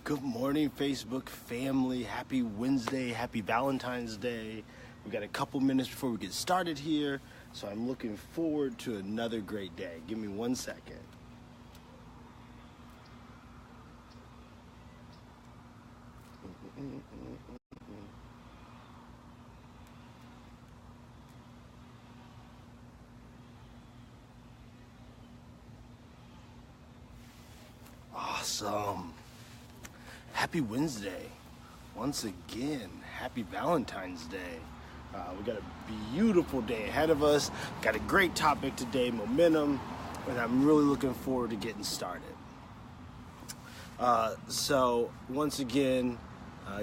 Good morning, Facebook family. Happy Wednesday. Happy Valentine's Day. We got a couple minutes before we get started here, so I'm looking forward to another great day. Give me 1 second. Awesome. Happy Wednesday. Once again, happy Valentine's Day. We got a beautiful day ahead of us. Got a great topic today, momentum, and I'm really looking forward to getting started. So once again,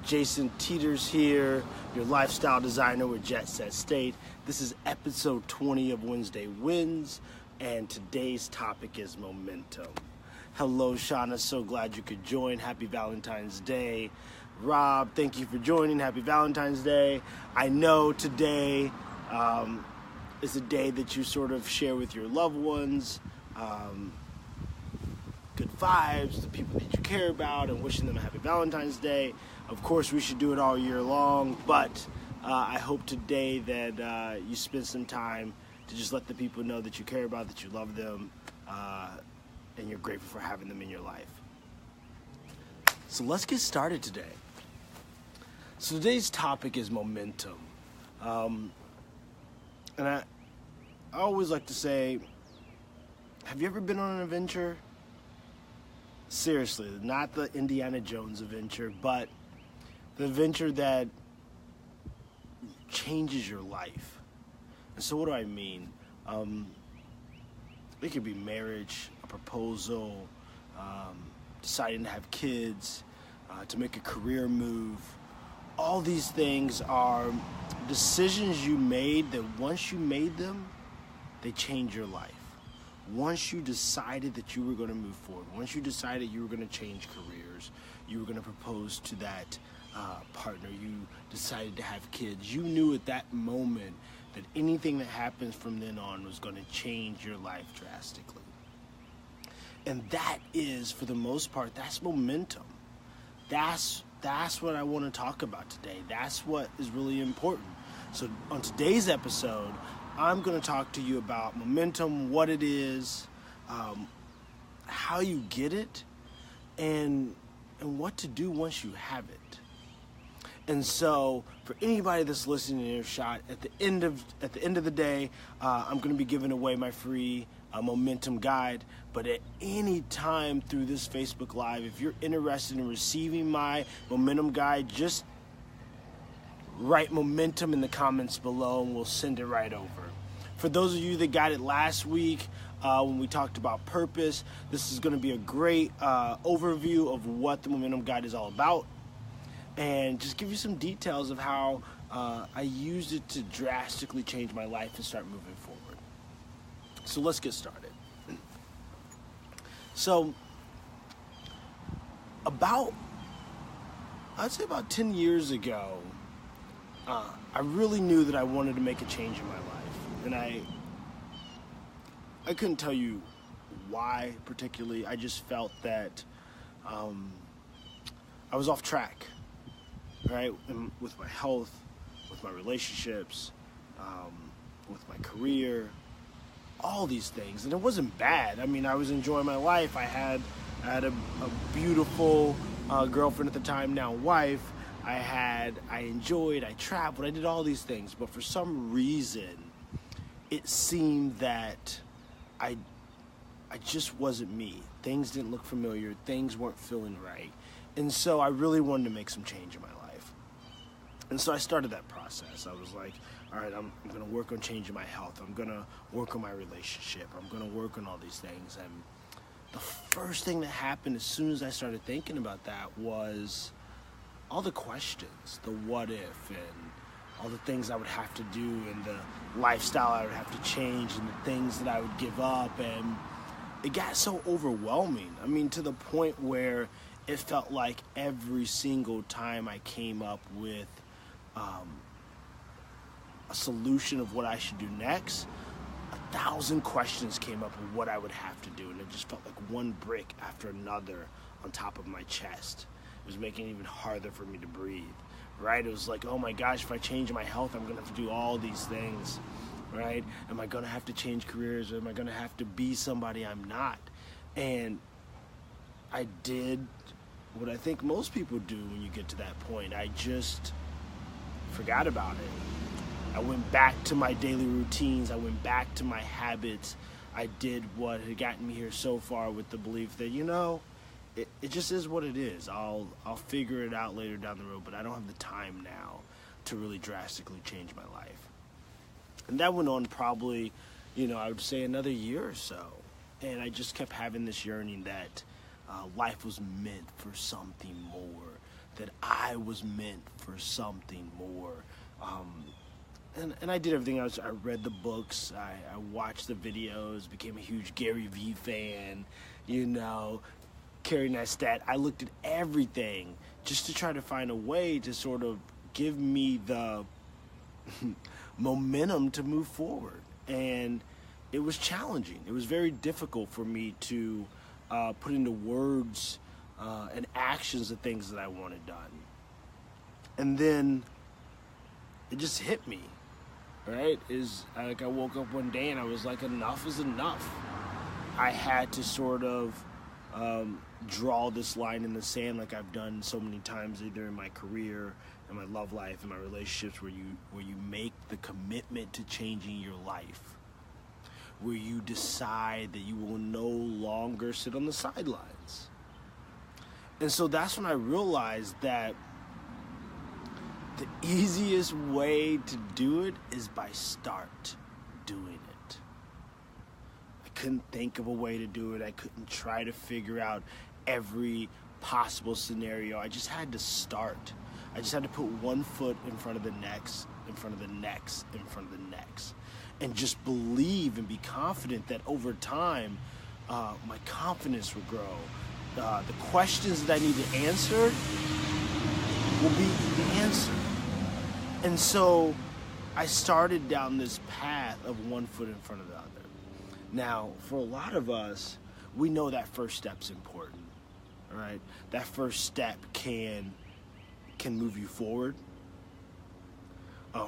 Jason Teeters here, your lifestyle designer with Jetsetstate. This is episode 20 of Wednesday Wins, and today's topic is momentum. Hello, Shauna. So glad you could join. Happy Valentine's Day. Rob, thank you for joining. Happy Valentine's Day. I know today is a day that you sort of share with your loved ones. Good vibes, the people that you care about, and wishing them a happy Valentine's Day. Of course, we should do it all year long, but I hope today that you spend some time to just let the people know that you care about, that you love them, and you're grateful for having them in your life. So let's get started today. So today's topic is momentum. And I always like to say, have you ever been on an adventure? Seriously, not the Indiana Jones adventure, but the adventure that changes your life. And so what do I mean? It could be marriage, a proposal, deciding to have kids, to make a career move. All these things are decisions you made that once you made them, they change your life. Once you decided that you were going to move forward, once you decided you were going to change careers, you were going to propose to that partner, you decided to have kids, you knew at that moment that anything that happens from then on was going to change your life drastically. And that is, for the most part, that's momentum. That's what I want to talk about today. That's what is really important. So on today's episode, I'm going to talk to you about momentum, what it is, how you get it, and what to do once you have it. And so, for anybody that's listening to Earshot, at the end of the day, I'm going to be giving away my free momentum guide. But at any time through this Facebook Live, if you're interested in receiving my momentum guide, just write momentum in the comments below, and we'll send it right over. For those of you that got it last week, when we talked about purpose, this is going to be a great overview of what the momentum guide is all about, and just give you some details of how I used it to drastically change my life and start moving forward. So let's get started. So I'd say about 10 years ago, I really knew that I wanted to make a change in my life. And I couldn't tell you why particularly. I just felt that I was off track. Right, with my health, with my relationships, with my career, all these things, and it wasn't bad. I mean, I was enjoying my life. I had a beautiful girlfriend at the time, now wife. I enjoyed, I traveled, I did all these things, but for some reason, it seemed that I just wasn't me. Things didn't look familiar. Things weren't feeling right, and so I really wanted to make some change in my life. And so I started that process. I was like, all right, I'm going to work on changing my health. I'm going to work on my relationship. I'm going to work on all these things. And the first thing that happened as soon as I started thinking about that was all the questions, the what if, and all the things I would have to do, and the lifestyle I would have to change, and the things that I would give up. And it got so overwhelming. I mean, to the point where it felt like every single time I came up with a solution of what I should do next, 1,000 questions came up of what I would have to do, and it just felt like one brick after another on top of my chest. It was making it even harder for me to breathe, right? It was like, oh my gosh, if I change my health, I'm going to have to do all these things, right? Am I going to have to change careers, or am I going to have to be somebody I'm not? And I did what I think most people do when you get to that point. I just forgot about it. I went back to my daily routines. I went back to my habits. I did what had gotten me here so far with the belief that, it just is what it is. I'll figure it out later down the road, but I don't have the time now to really drastically change my life. And that went on probably, I would say another year or so. And I just kept having this yearning that life was meant for something more, that I was meant for something more. And I did everything. I read the books, I watched the videos, became a huge Gary Vee fan, carrying that stat. I looked at everything just to try to find a way to sort of give me the momentum to move forward. And it was challenging. It was very difficult for me to put into words and actions the things that I wanted done. And then it just hit me, right? I woke up one day and I was like, enough is enough. I had to sort of draw this line in the sand like I've done so many times, either in my career, in my love life, in my relationships, where you make the commitment to changing your life, where you decide that you will no longer sit on the sidelines. And so that's when I realized that the easiest way to do it is by start doing it. I couldn't think of a way to do it. I couldn't try to figure out every possible scenario. I just had to start. I just had to put one foot in front of the next, in front of the next, in front of the next. And just believe and be confident that over time, my confidence will grow. The questions that I need to answer will be the answer. And so I started down this path of one foot in front of the other. Now, for a lot of us, we know that first step's important, all right? That first step can move you forward.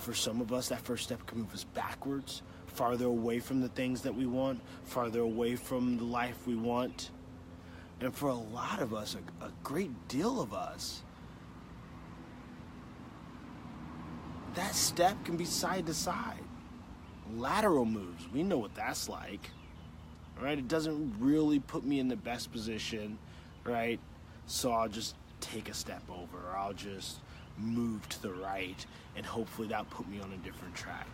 For some of us, that first step can move us backwards, farther away from the things that we want, farther away from the life we want. And for a lot of us, a great deal of us, that step can be side to side. Lateral moves, we know what that's like, right? It doesn't really put me in the best position, right? So I'll just take a step over, or I'll just move to the right, and hopefully that'll put me on a different track.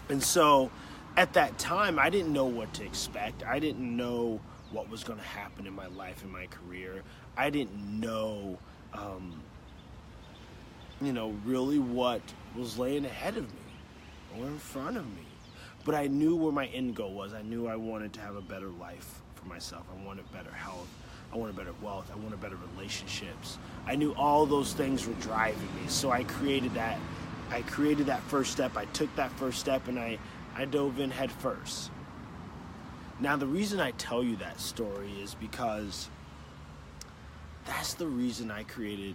And so at that time, I didn't know what to expect. I didn't know what was going to happen in my life, in my career. I didn't know, really what was laying ahead of me or in front of me. But I knew where my end goal was. I knew I wanted to have a better life for myself. I wanted better health. I wanted better wealth. I wanted better relationships. I knew all those things were driving me. So I created that. I created that first step. I took that first step, and I dove in head first. Now, the reason I tell you that story is because that's the reason I created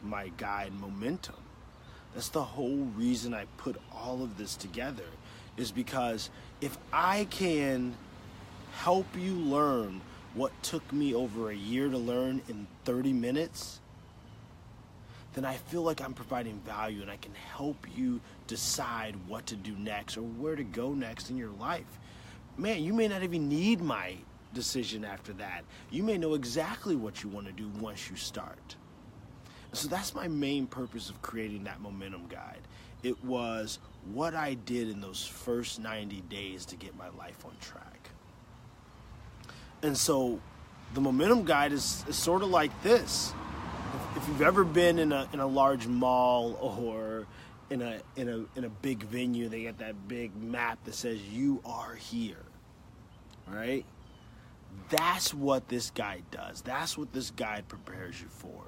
my guide, Momentum. That's the whole reason I put all of this together, is because if I can help you learn what took me over a year to learn in 30 minutes, then I feel like I'm providing value, and I can help you decide what to do next or where to go next in your life. Man, you may not even need my decision after that. You may know exactly what you want to do once you start. So that's my main purpose of creating that Momentum Guide. It was what I did in those first 90 days to get my life on track. And so the Momentum Guide is sort of like this. If you've ever been in a large mall or in a big venue, they get that big map that says you are here, right? That's what this guide does. That's what this guide prepares you for,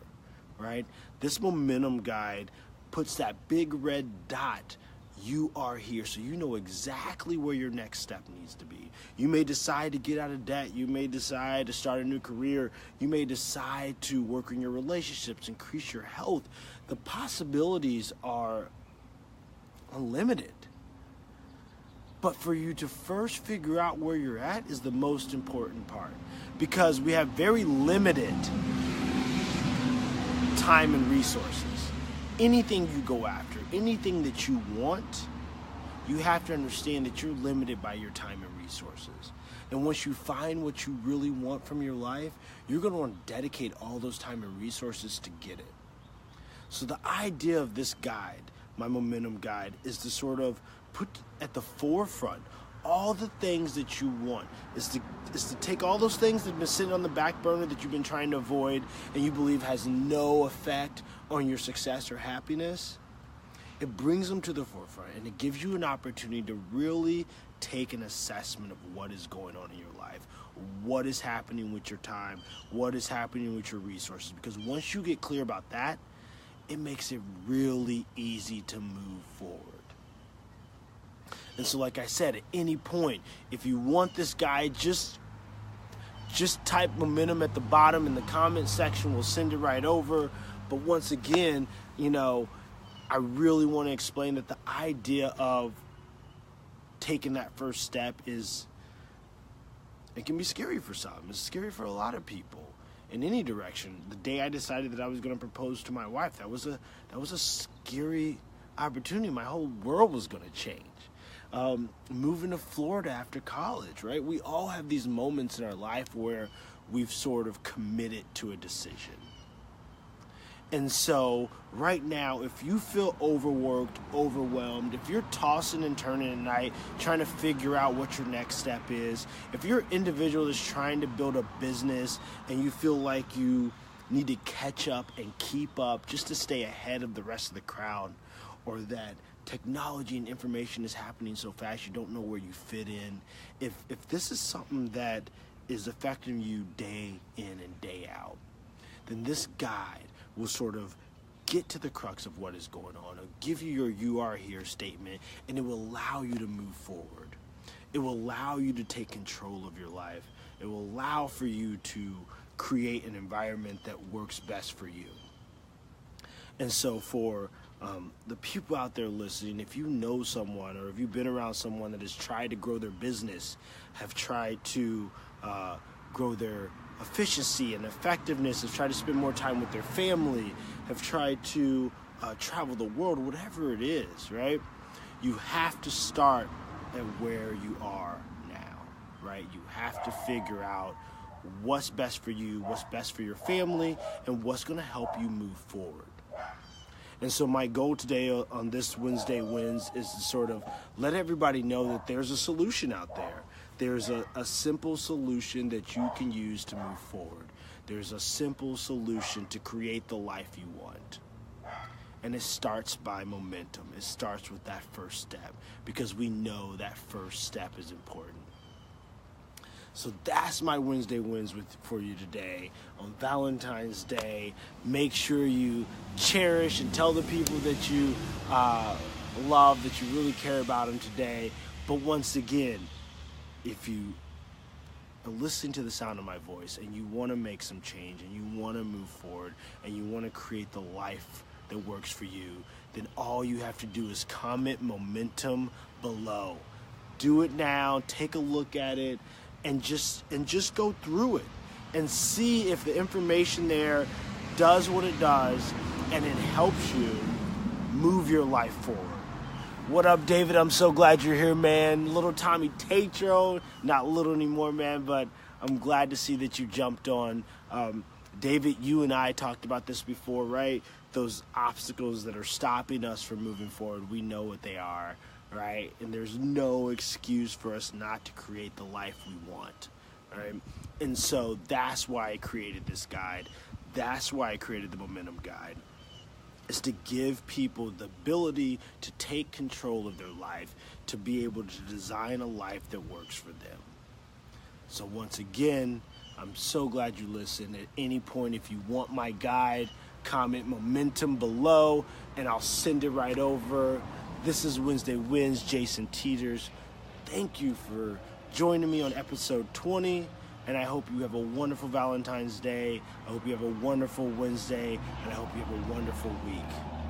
right? This Momentum Guide puts that big red dot. You are here, so you know exactly where your next step needs to be. You may decide to get out of debt. You may decide to start a new career. You may decide to work on your relationships, increase your health. The possibilities are unlimited. But for you to first figure out where you're at is the most important part, because we have very limited time and resources. Anything you go after, anything that you want, you have to understand that you're limited by your time and resources. And once you find what you really want from your life, you're going to want to dedicate all those time and resources to get it. So the idea of this guide, my momentum guide, is to sort of put at the forefront all the things that you want, is to take all those things that have been sitting on the back burner that you've been trying to avoid and you believe has no effect on your success or happiness. It brings them to the forefront, and it gives you an opportunity to really take an assessment of what is going on in your life, what is happening with your time, what is happening with your resources. Because once you get clear about that, it makes it really easy to move forward. And so, like I said, at any point, if you want this guide, just type momentum at the bottom in the comment section. We'll send it right over. But once again, I really want to explain that the idea of taking that first step it can be scary for some. It's scary for a lot of people in any direction. The day I decided that I was going to propose to my wife, that was a scary opportunity. My whole world was going to change. Moving to Florida after college, right? We all have these moments in our life where we've sort of committed to a decision. And so right now, if you feel overworked, overwhelmed, if you're tossing and turning at night, trying to figure out what your next step is, if you're an individual that's trying to build a business and you feel like you need to catch up and keep up just to stay ahead of the rest of the crowd, or that technology and information is happening so fast you don't know where you fit in, if this is something that is affecting you day in and day out, then this guide will sort of get to the crux of what is going on. It'll give you your "you are here" statement, and it will allow you to move forward. It will allow you to take control of your life. It will allow for you to create an environment that works best for you. And so for the people out there listening, if you know someone, or if you've been around someone that has tried to grow their business, have tried to grow their efficiency and effectiveness, have tried to spend more time with their family, have tried to travel the world, whatever it is, right? You have to start at where you are now, right? You have to figure out what's best for you, what's best for your family, and what's going to help you move forward. And so my goal today on this Wednesday Wins is to sort of let everybody know that there's a solution out there. There's a simple solution that you can use to move forward. There's a simple solution to create the life you want. And it starts by momentum. It starts with that first step, because we know that first step is important. So that's my Wednesday Wins for you today on Valentine's Day. Make sure you cherish and tell the people that you love, that you really care about them today. But once again, if you are listening to the sound of my voice and you want to make some change and you want to move forward and you want to create the life that works for you, then all you have to do is comment momentum below. Do it now. Take a look at it. And just go through it and see if the information there does what it does and it helps you move your life forward. What up, David? I'm so glad you're here, man. Little Tommy Tatro, not little anymore, man, but I'm glad to see that you jumped on. David, you and I talked about this before, right? Those obstacles that are stopping us from moving forward, we know what they are. Right? And there's no excuse for us not to create the life we want, right? And so that's why I created this guide. That's why I created the Momentum Guide, is to give people the ability to take control of their life, to be able to design a life that works for them. So once again, I'm so glad you listened. At any point, if you want my guide, comment momentum below, and I'll send it right over. This is Wednesday Wins, Jason Teeters. Thank you for joining me on episode 20, and I hope you have a wonderful Valentine's Day. I hope you have a wonderful Wednesday, and I hope you have a wonderful week.